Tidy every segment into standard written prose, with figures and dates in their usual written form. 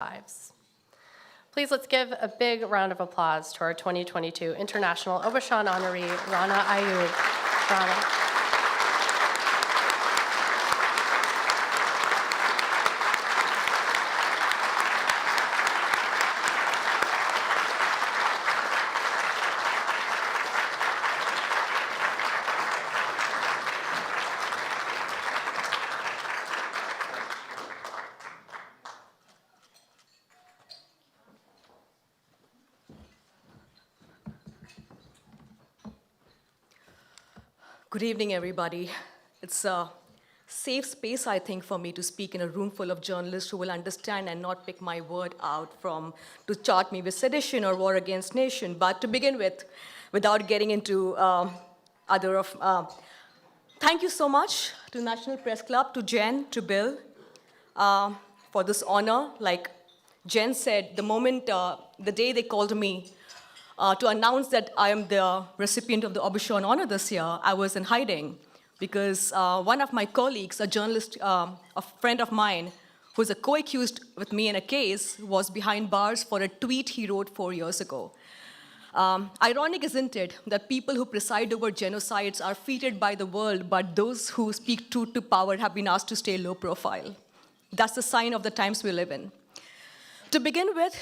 lives. Please let's give a big round of applause to our 2022 International Aubuchon honoree, Rana Ayoob. Rana. Good evening, everybody. It's a safe space, I think, for me to speak in a room full of journalists who will understand and not pick my word out to chart me with sedition or war against nation. But to begin with, without getting into thank you so much to National Press Club, to Jen, to Bill, for this honor. Like Jen said, the day they called me to announce that I am the recipient of the Aubuchon honor this year, I was in hiding because one of my colleagues, a journalist, a friend of mine, who's a co-accused with me in a case, was behind bars for a tweet he wrote 4 years ago. Ironic, isn't it, that people who preside over genocides are feted by the world, but those who speak truth to power have been asked to stay low profile. That's the sign of the times we live in. To begin with,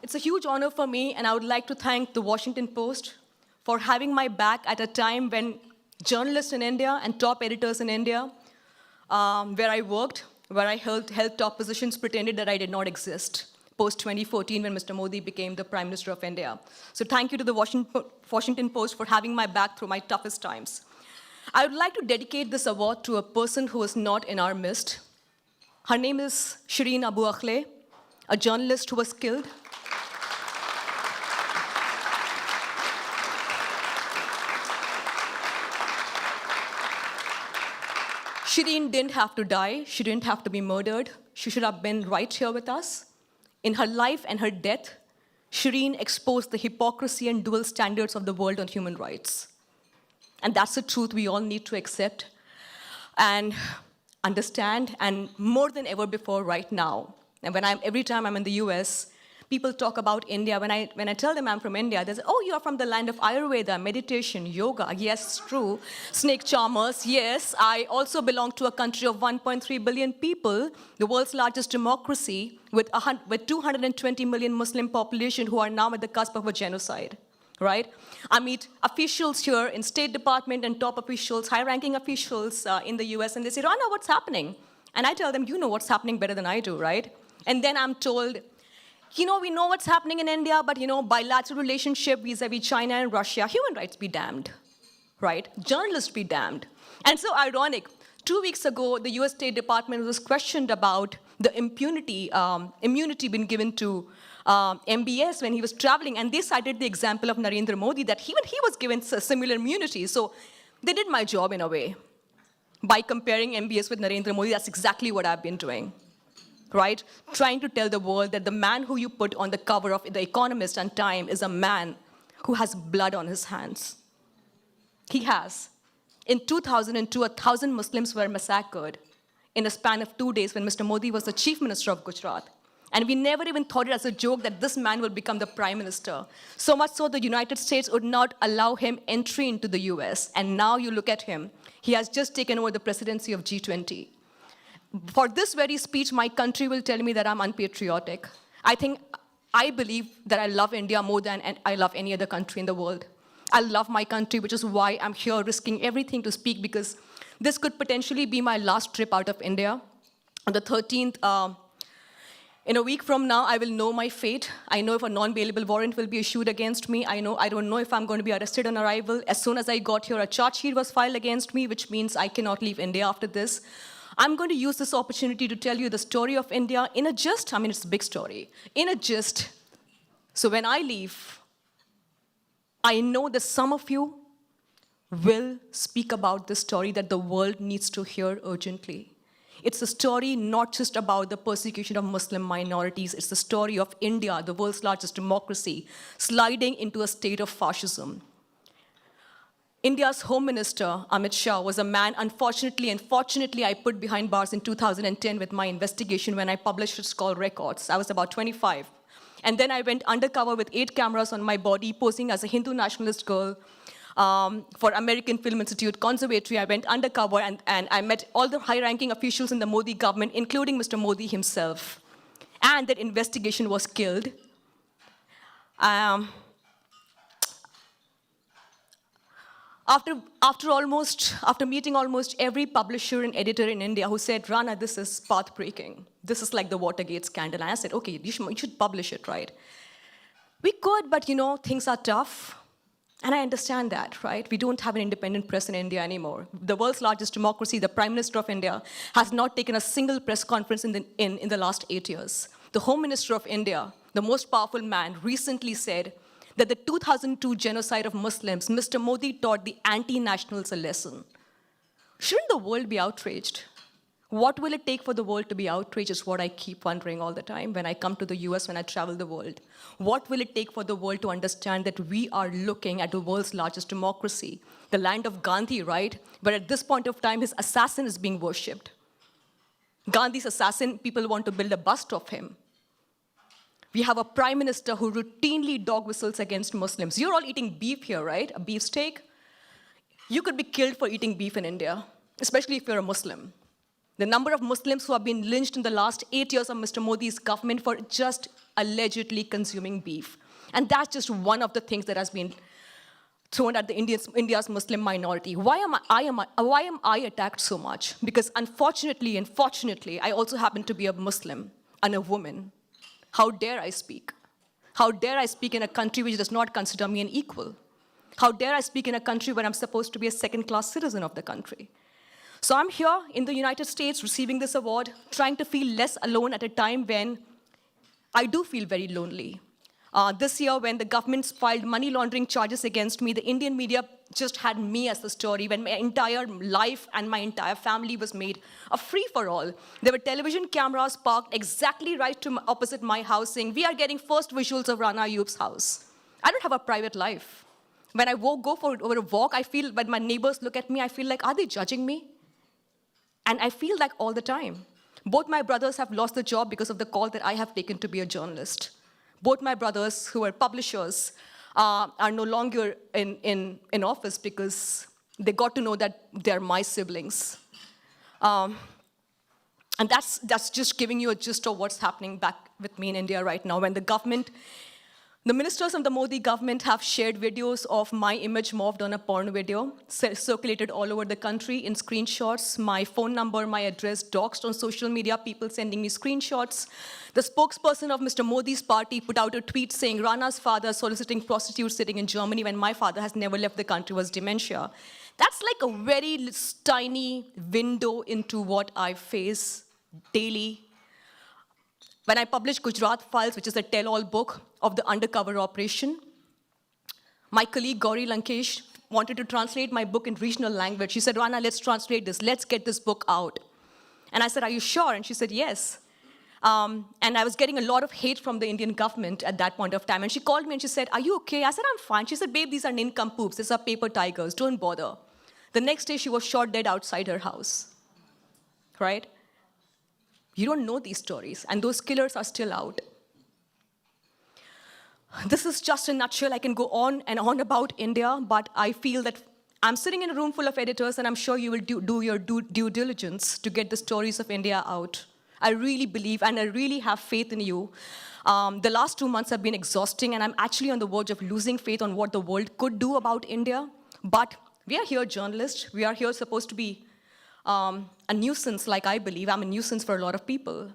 it's a huge honor for me, and I would like to thank the Washington Post for having my back at a time when journalists in India and top editors in India, where I worked, where I held top positions, pretended that I did not exist, post-2014 when Mr. Modi became the Prime Minister of India. So thank you to the Washington Post for having my back through my toughest times. I would like to dedicate this award to a person who is not in our midst. Her name is Shireen Abu Akleh, a journalist who was killed. Shireen didn't have to die. She didn't have to be murdered. She should have been right here with us. In her life and her death, Shireen exposed the hypocrisy and dual standards of the world on human rights. And that's the truth we all need to accept and understand, and more than ever before right now. And every time I'm in the US, people talk about India. When I tell them I'm from India, they say, oh, you're from the land of Ayurveda, meditation, yoga. Yes, it's true. Snake charmers, yes. I also belong to a country of 1.3 billion people, the world's largest democracy, with 220 million Muslim population who are now at the cusp of a genocide, right? I meet officials here in State Department and top officials, high-ranking officials in the US, and they say, Rana, what's happening? And I tell them, you know what's happening better than I do, right? And then I'm told, we know what's happening in India, but bilateral relationship vis-a-vis China and Russia, human rights be damned, right? Journalists be damned. And so ironic, 2 weeks ago, the US State Department was questioned about the immunity being given to MBS when he was traveling, and they cited the example of Narendra Modi, that even he was given similar immunity. So they did my job in a way. By comparing MBS with Narendra Modi, that's exactly what I've been doing. Right? Trying to tell the world that the man who you put on the cover of The Economist and Time is a man who has blood on his hands. He has. In 2002, 1,000 Muslims were massacred in a span of 2 days when Mr. Modi was the chief minister of Gujarat. And we never even thought it as a joke that this man will become the prime minister. So much so the United States would not allow him entry into the US. And now you look at him. He has just taken over the presidency of G20. For this very speech, my country will tell me that I'm unpatriotic. I believe that I love India more than I love any other country in the world. I love my country, which is why I'm here risking everything to speak, because this could potentially be my last trip out of India. On the 13th, in a week from now, I will know my fate. I know if a non-bailable warrant will be issued against me. I don't know if I'm going to be arrested on arrival. As soon as I got here, a charge sheet was filed against me, which means I cannot leave India after this. I'm going to use this opportunity to tell you the story of India in a gist. It's a big story. In a gist. So when I leave, I know that some of you will speak about this story that the world needs to hear urgently. It's a story not just about the persecution of Muslim minorities. It's the story of India, the world's largest democracy, sliding into a state of fascism. India's Home Minister, Amit Shah, was a man, unfortunately and fortunately, I put behind bars in 2010 with my investigation when I published It's Called Records. I was about 25. And then I went undercover with 8 cameras on my body, posing as a Hindu nationalist girl for American Film Institute Conservatory. I went undercover and I met all the high-ranking officials in the Modi government, including Mr. Modi himself. And that investigation was killed. After meeting almost every publisher and editor in India who said, Rana, this is path-breaking. This is like the Watergate scandal. And I said, okay, you should publish it, right? We could, but things are tough. And I understand that, right? We don't have an independent press in India anymore. The world's largest democracy, the Prime Minister of India, has not taken a single press conference in the last 8 years. The Home Minister of India, the most powerful man, recently said that the 2002 genocide of Muslims, Mr. Modi taught the anti-nationals a lesson. Shouldn't the world be outraged? What will it take for the world to be outraged is what I keep wondering all the time when I come to the US, when I travel the world. What will it take for the world to understand that we are looking at the world's largest democracy, the land of Gandhi, right? But at this point of time, his assassin is being worshipped. Gandhi's assassin, people want to build a bust of him. We have a prime minister who routinely dog whistles against Muslims. You're all eating beef here, right? A beef steak? You could be killed for eating beef in India, especially if you're a Muslim. The number of Muslims who have been lynched in the last 8 years of Mr. Modi's government for just allegedly consuming beef. And that's just one of the things that has been thrown at India's Muslim minority. Why am I attacked so much? Because unfortunately and fortunately, I also happen to be a Muslim and a woman. How dare I speak? How dare I speak in a country which does not consider me an equal? How dare I speak in a country where I'm supposed to be a second-class citizen of the country? So I'm here in the United States receiving this award, trying to feel less alone at a time when I do feel very lonely. This year, when the government filed money laundering charges against me, the Indian media just had me as the story, when my entire life and my entire family was made a free-for-all. There were television cameras parked exactly right opposite my house saying, we are getting first visuals of Rana Ayyub's house. I don't have a private life. When I go for a walk, I feel, when my neighbors look at me, I feel like, are they judging me? And I feel like all the time. Both my brothers have lost their job because of the call that I have taken to be a journalist. Both my brothers, who are publishers, are no longer in office because they got to know that they're my siblings. And that's just giving you a gist of what's happening back with me in India right now. When the ministers of the Modi government have shared videos of my image morphed on a porn video, circulated all over the country in screenshots, my phone number, my address, doxed on social media, people sending me screenshots. The spokesperson of Mr. Modi's party put out a tweet saying Rana's father soliciting prostitutes sitting in Germany when my father has never left the country was dementia. That's like a very tiny window into what I face daily. When I published Gujarat Files, which is a tell-all book of the undercover operation, my colleague Gauri Lankesh wanted to translate my book in regional language. She said, Rana, let's translate this. Let's get this book out. And I said, are you sure? And she said, yes. And I was getting a lot of hate from the Indian government at that point of time. And she called me and she said, are you okay? I said, I'm fine. She said, babe, these are nincompoops. These are paper tigers. Don't bother. The next day, she was shot dead outside her house. Right? You don't know these stories, and those killers are still out. This is just a nutshell. I can go on and on about India, but I feel that I'm sitting in a room full of editors, and I'm sure you will do your due diligence to get the stories of India out. I really believe, and I really have faith in you. The last 2 months have been exhausting, and I'm actually on the verge of losing faith on what the world could do about India. But we are here journalists. We are here supposed to be a nuisance, like I believe. I'm a nuisance for a lot of people.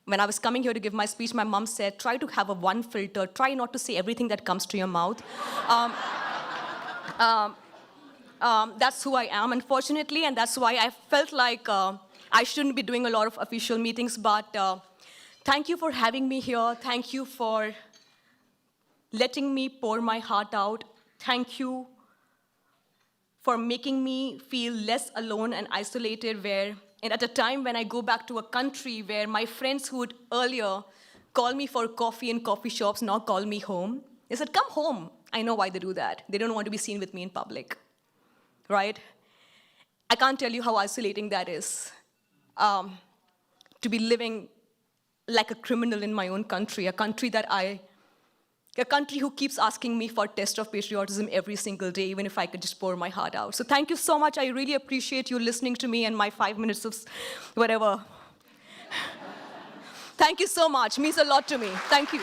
When I was coming here to give my speech, my mom said, try to have one filter. Try not to say everything that comes to your mouth. That's who I am, unfortunately, and that's why I felt like I shouldn't be doing a lot of official meetings, but thank you for having me here. Thank you for letting me pour my heart out. Thank you for making me feel less alone and isolated, and at a time when I go back to a country where my friends who would earlier call me for coffee in coffee shops now call me home. They said, come home. I know why they do that. They don't want to be seen with me in public. right? I can't tell you how isolating that is. To be living like a criminal in my own country, a country who keeps asking me for a test of patriotism every single day, even if I could just pour my heart out. So thank you so much. I really appreciate you listening to me and my 5 minutes of whatever. Thank you so much. Means a lot to me. Thank you.